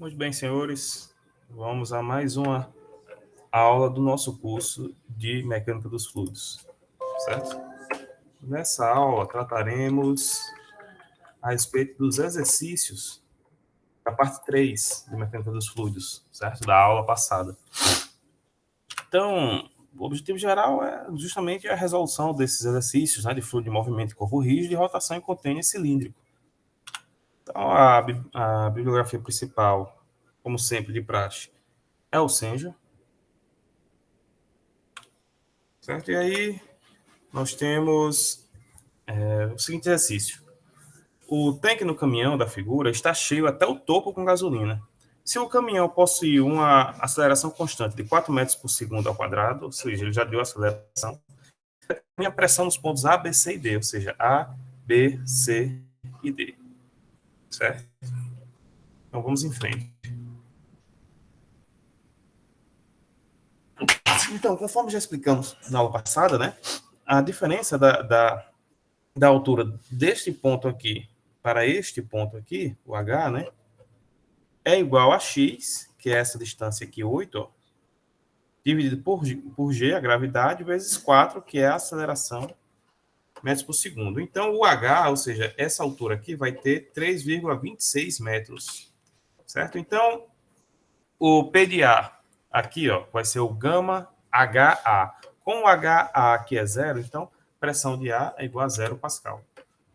Muito bem, senhores, vamos a mais uma aula do nosso curso de Mecânica dos Fluidos, certo? Nessa aula, trataremos a respeito dos exercícios da parte 3 de Mecânica dos Fluidos, certo? Da aula passada. Então, o objetivo geral é justamente a resolução desses exercícios, né, de fluido de movimento em corpo rígido e rotação em contêiner cilíndrico. Então, a bibliografia principal, como sempre de praxe, é o Senja, certo? E aí nós temos o seguinte exercício. O tanque no caminhão da figura está cheio até o topo com gasolina. Se o caminhão possui uma aceleração constante de 4 metros por segundo ao quadrado, ou seja, ele já deu aceleração, tem a pressão nos pontos A, B, C e D, ou seja, A, B, C e D. Certo? Então vamos em frente. Então, conforme já explicamos na aula passada, né, a diferença da altura deste ponto aqui para este ponto aqui, o H, né, é igual a x, que é essa distância aqui, 8, ó, dividido por g, a gravidade, vezes 4, que é a aceleração metros por segundo. Então, o H, ou seja, essa altura aqui, vai ter 3,26 metros, certo? Então, o P de A aqui, ó, vai ser o gama HA. Com o HA aqui é zero, então, pressão de A é igual a 0 Pascal.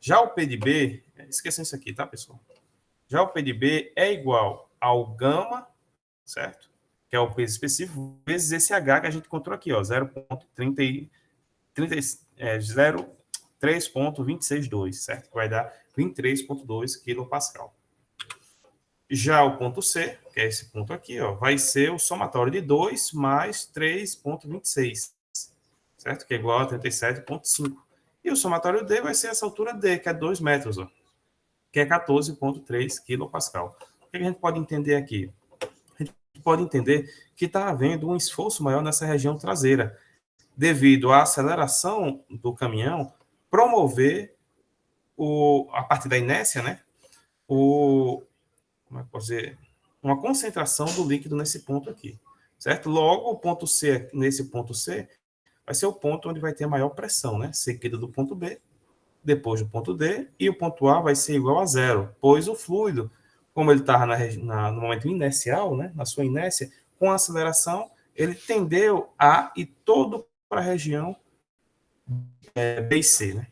Já o P de B, esqueçam isso aqui, tá, pessoal? Já o P de B é igual ao gama, certo? Que é o peso específico, vezes esse H que a gente encontrou aqui, ó, 0,3.262, certo? Que vai dar 23,2 kPa. Já o ponto C, que é esse ponto aqui, ó, vai ser o somatório de 2 mais 3,26, certo? Que é igual a 37,5. E o somatório D vai ser essa altura D, que é 2 metros, ó, que é 14,3 kPa. O que a gente pode entender aqui? A gente pode entender que está havendo um esforço maior nessa região traseira, devido à aceleração do caminhão promover, a partir da inércia, né, como é que pode dizer, uma concentração do líquido nesse ponto aqui, certo? Logo, o ponto C, nesse ponto C, vai ser o ponto onde vai ter a maior pressão, né, seguida do ponto B, depois do ponto D, e o ponto A vai ser igual a zero, pois o fluido, como ele estava no momento inercial, né, na sua inércia, com a aceleração, ele tendeu a ir todo para a região B e C. Né?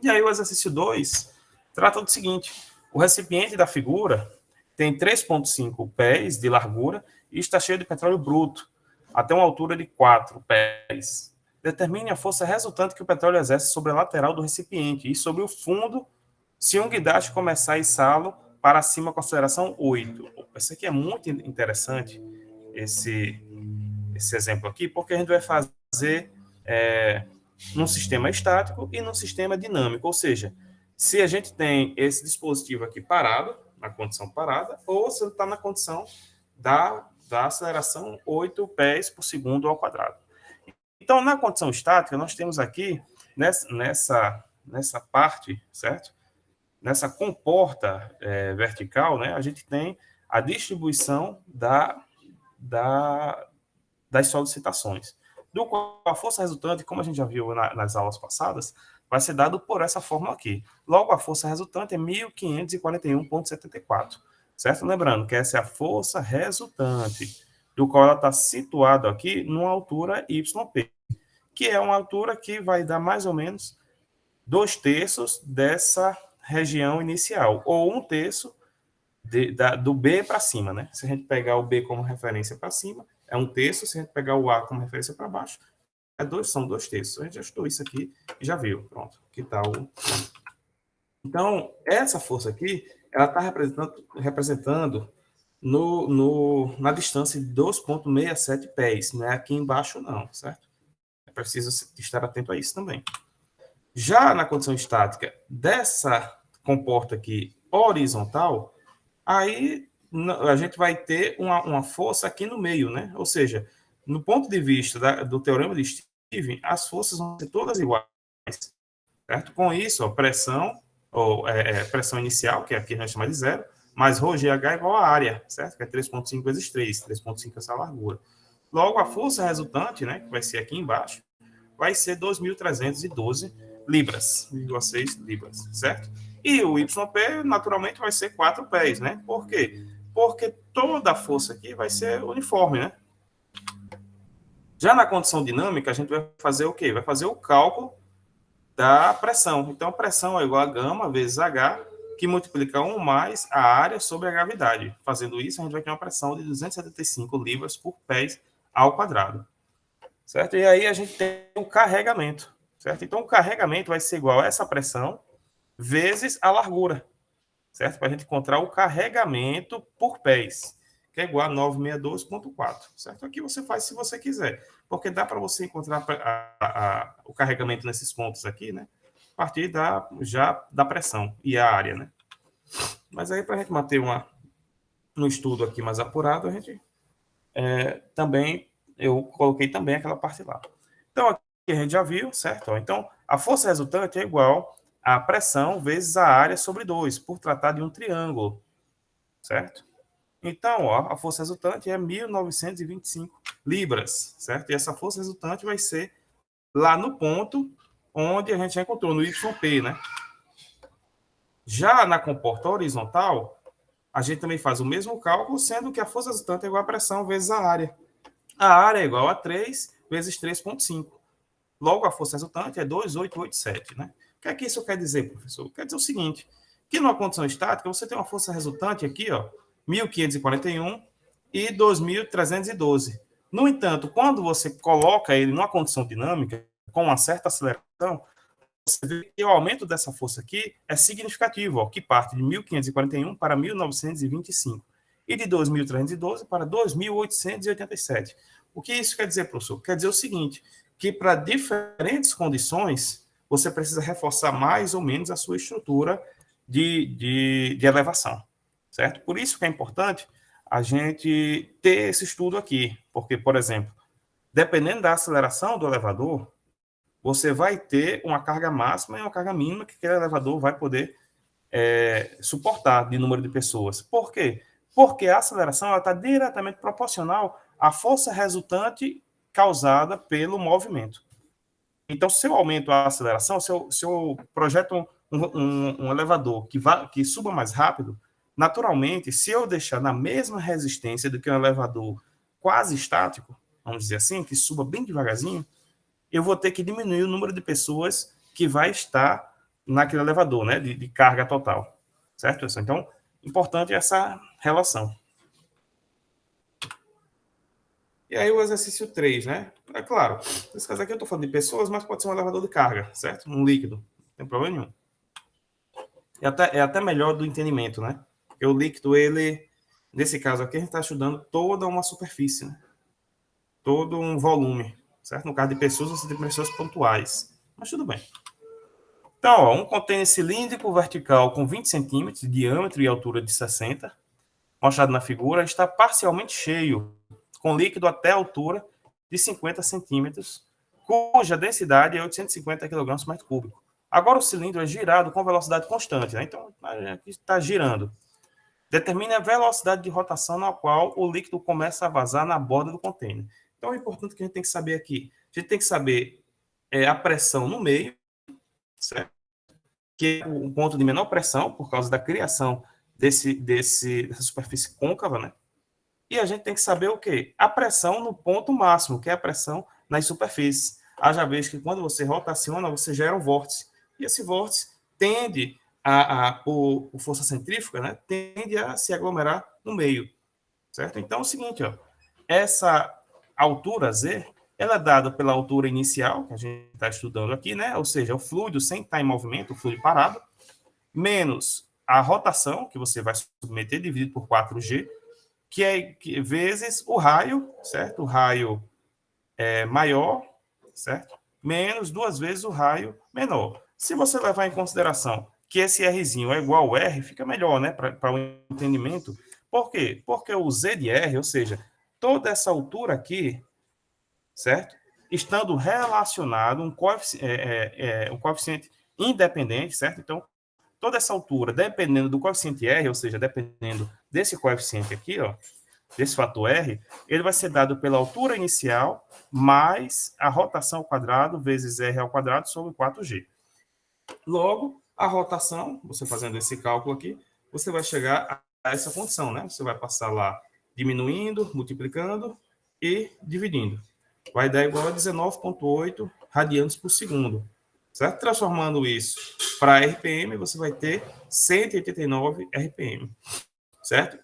E aí o exercício 2 trata do seguinte, o recipiente da figura tem 3,5 pés de largura e está cheio de petróleo bruto, até uma altura de 4 pés. Determine a força resultante que o petróleo exerce sobre a lateral do recipiente e sobre o fundo se um guindaste começar a içá-lo para cima com aceleração 8. Isso aqui é muito interessante, esse exemplo aqui, porque a gente vai fazer num sistema estático e num sistema dinâmico, ou seja, se a gente tem esse dispositivo aqui parado, na condição parada, ou se ele está na condição da aceleração 8 pés por segundo ao quadrado. Então, na condição estática, nós temos aqui, nessa parte, certo? Nessa comporta vertical, né, a gente tem a distribuição das solicitações. Do qual a força resultante, como a gente já viu nas aulas passadas, vai ser dado por essa fórmula aqui. Logo, a força resultante é 1.541,74, certo? Lembrando que essa é a força resultante, do qual ela está situada aqui numa altura YP, que é uma altura que vai dar mais ou menos 2/3 dessa região inicial, ou 1/3 do B para cima, né? Se a gente pegar o B como referência para cima, é 1/3, se a gente pegar o A como referência para baixo, são 2/3. A gente já estudou isso aqui e já viu. Pronto, que tal? Então, essa força aqui, ela está representando na distância de 2,67 pés, não é aqui embaixo não, certo? É preciso estar atento a isso também. Já na condição estática dessa comporta aqui horizontal, aí a gente vai ter uma força aqui no meio, né? Ou seja, no ponto de vista do teorema de Stevens, as forças vão ser todas iguais, certo? Com isso, pressão inicial, que aqui a gente chama de zero, mais ρgh é igual à área, certo? Que é 3,5 vezes 3, 3,5 essa largura. Logo, a força resultante, né, que vai ser aqui embaixo, vai ser 2.312 libras, 1,6 libras, certo? E o YP, naturalmente, vai ser 4 pés, né? Por quê? Porque toda a força aqui vai ser uniforme, né? Já na condição dinâmica, a gente vai fazer o quê? Vai fazer o cálculo da pressão. Então, a pressão é igual a gama vezes H, que multiplica 1 mais a área sobre a gravidade. Fazendo isso, a gente vai ter uma pressão de 275 libras por pés ao quadrado. Certo? E aí a gente tem o carregamento. Certo? Então, o carregamento vai ser igual a essa pressão vezes a largura. Certo? Para a gente encontrar o carregamento por pés, que é igual a 962,4. Certo? Aqui você faz se você quiser, porque dá para você encontrar o carregamento nesses pontos aqui, né? A partir já da pressão e a área, né? Mas aí, para a gente manter um estudo aqui mais apurado, a gente também, eu coloquei também aquela parte lá. Então, aqui a gente já viu, certo? Então, a força resultante é igual a pressão vezes a área sobre 2, por tratar de um triângulo, certo? Então, ó, a força resultante é 1.925 libras, certo? E essa força resultante vai ser lá no ponto onde a gente já encontrou, no YP, né? Já na comporta horizontal, a gente também faz o mesmo cálculo, sendo que a força resultante é igual a pressão vezes a área. A área é igual a 3 vezes 3,5. Logo, a força resultante é 2.887, né? O que é que isso quer dizer, professor? Quer dizer o seguinte, que numa condição estática, você tem uma força resultante aqui, ó, 1.541 e 2.312. No entanto, quando você coloca ele numa condição dinâmica, com uma certa aceleração, você vê que o aumento dessa força aqui é significativo, ó, que parte de 1.541 para 1.925 e de 2.312 para 2.887. O que isso quer dizer, professor? Quer dizer o seguinte, que para diferentes condições, você precisa reforçar mais ou menos a sua estrutura de elevação, certo? Por isso que é importante a gente ter esse estudo aqui, porque, por exemplo, dependendo da aceleração do elevador, você vai ter uma carga máxima e uma carga mínima que aquele elevador vai poder suportar de número de pessoas. Por quê? Porque a aceleração está diretamente proporcional à força resultante causada pelo movimento. Então, se eu aumento a aceleração, se eu projeto um elevador que suba mais rápido, naturalmente, se eu deixar na mesma resistência do que um elevador quase estático, vamos dizer assim, que suba bem devagarzinho, eu vou ter que diminuir o número de pessoas que vai estar naquele elevador, né, de carga total. Certo, pessoal? Então, importante essa relação. E aí o exercício 3, né? É claro, nesse caso aqui eu estou falando de pessoas, mas pode ser um elevador de carga, certo? Um líquido, não tem problema nenhum. É até melhor do entendimento, né? Porque o líquido, ele, nesse caso aqui, a gente está estudando toda uma superfície, né? Todo um volume, certo? No caso de pessoas, você tem pessoas pontuais. Mas tudo bem. Então, ó, um contêiner cilíndrico vertical com 20 centímetros de diâmetro e altura de 60, mostrado na figura, está parcialmente cheio, com líquido até a altura de 50 centímetros, cuja densidade é 850 kg por metro cúbico. Agora o cilindro é girado com velocidade constante, né? Então, aqui está girando. Determine a velocidade de rotação na qual o líquido começa a vazar na borda do contêiner. Então, é importante que a gente tem que saber aqui. A gente tem que saber a pressão no meio, certo? Que é o ponto de menor pressão, por causa da criação dessa superfície côncava, né? E a gente tem que saber o quê? A pressão no ponto máximo, que é a pressão nas superfícies. Haja vez que quando você rotaciona, você gera um vórtice. E esse vórtice tende por força centrífuga, né? Tende a se aglomerar no meio, certo? Então é o seguinte, ó, essa altura Z, ela é dada pela altura inicial, que a gente está estudando aqui, né? Ou seja, o fluido sem estar em movimento, o fluido parado, menos a rotação, que você vai submeter, dividido por 4G, vezes o raio, certo? O raio maior, certo? Menos 2 vezes o raio menor. Se você levar em consideração que esse Rzinho é igual ao R, fica melhor, né? Para o entendimento. Por quê? Porque o Z de R, ou seja, toda essa altura aqui, certo? Estando relacionado um coeficiente independente, certo? Então, toda essa altura, dependendo do coeficiente R, ou seja, dependendo desse coeficiente aqui, ó, desse fator R, ele vai ser dado pela altura inicial mais a rotação ao quadrado vezes R ao quadrado sobre 4G. Logo, a rotação, você fazendo esse cálculo aqui, você vai chegar a essa condição, né? Você vai passar lá diminuindo, multiplicando e dividindo. Vai dar igual a 19,8 radianos por segundo. Certo? Transformando isso para RPM, você vai ter 189 RPM. Certo?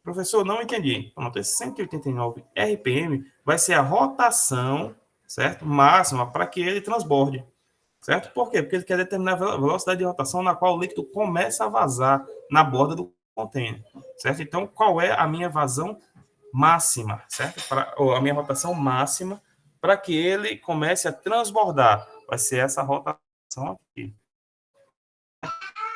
Professor, não entendi. Pronto, esse 189 RPM vai ser a rotação, certo? Máxima para que ele transborde. Certo? Por quê? Porque ele quer determinar a velocidade de rotação na qual o líquido começa a vazar na borda do container. Certo? Então, qual é a minha vazão máxima, certo? Ou a minha rotação máxima para que ele comece a transbordar. Vai ser essa rotação aqui.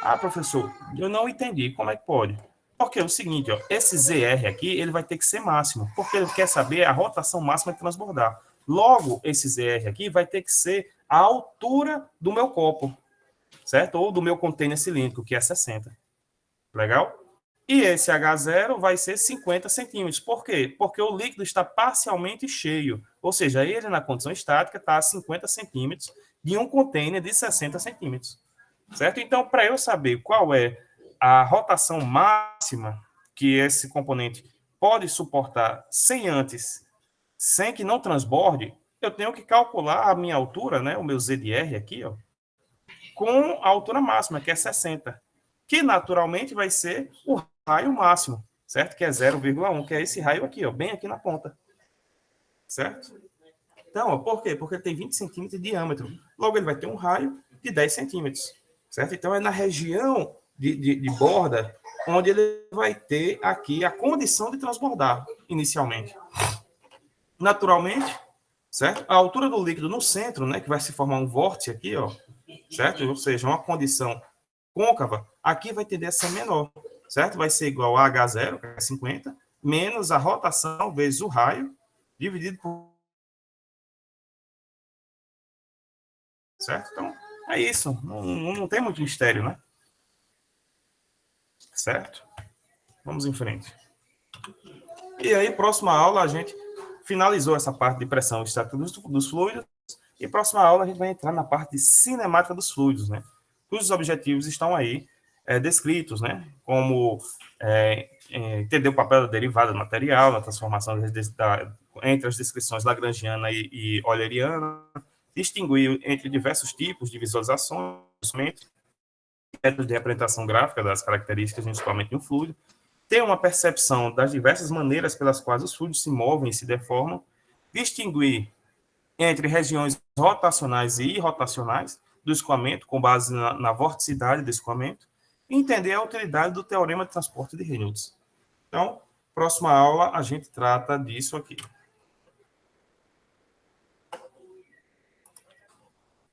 Ah, professor, eu não entendi. Como é que pode? Porque é o seguinte, ó, esse ZR aqui, ele vai ter que ser máximo, porque ele quer saber a rotação máxima de transbordar. Logo, esse ZR aqui vai ter que ser a altura do meu copo, certo? Ou do meu container cilíndrico, que é 60. Legal? E esse H0 vai ser 50 centímetros. Por quê? Porque o líquido está parcialmente cheio. Ou seja, ele na condição estática está a 50 centímetros de um container de 60 centímetros. Certo? Então, para eu saber qual é a rotação máxima que esse componente pode suportar sem que não transborde, eu tenho que calcular a minha altura, né, o meu Z de R aqui, ó, com a altura máxima, que é 60, que naturalmente vai ser o raio máximo, certo? Que é 0,1, que é esse raio aqui, ó, bem aqui na ponta, certo? Então, ó, por quê? Porque ele tem 20 centímetros de diâmetro. Logo, ele vai ter um raio de 10 centímetros, certo? Então, é na região de borda onde ele vai ter aqui a condição de transbordar inicialmente. Naturalmente, certo? A altura do líquido no centro, né, que vai se formar um vórtice aqui, ó, certo? Ou seja, uma condição côncava, aqui vai tender a ser menor, certo? Vai ser igual a H0, que é 50, menos a rotação vezes o raio, dividido por... Certo? Então, é isso. Não tem muito mistério, né? Certo? Vamos em frente. E aí, próxima aula, a gente finalizou essa parte de pressão estática dos fluidos, e próxima aula a gente vai entrar na parte de cinemática dos fluidos, né? Cujos objetivos estão aí descritos, né? Como entender o papel da derivada do material, na transformação entre as descrições lagrangiana e euleriana, distinguir entre diversos tipos de visualizações, métodos de representação gráfica das características, principalmente de um fluido, ter uma percepção das diversas maneiras pelas quais os fluidos se movem e se deformam, distinguir entre regiões rotacionais e irrotacionais do escoamento, com base na vorticidade do escoamento, e entender a utilidade do teorema de transporte de Reynolds. Então, próxima aula, a gente trata disso aqui.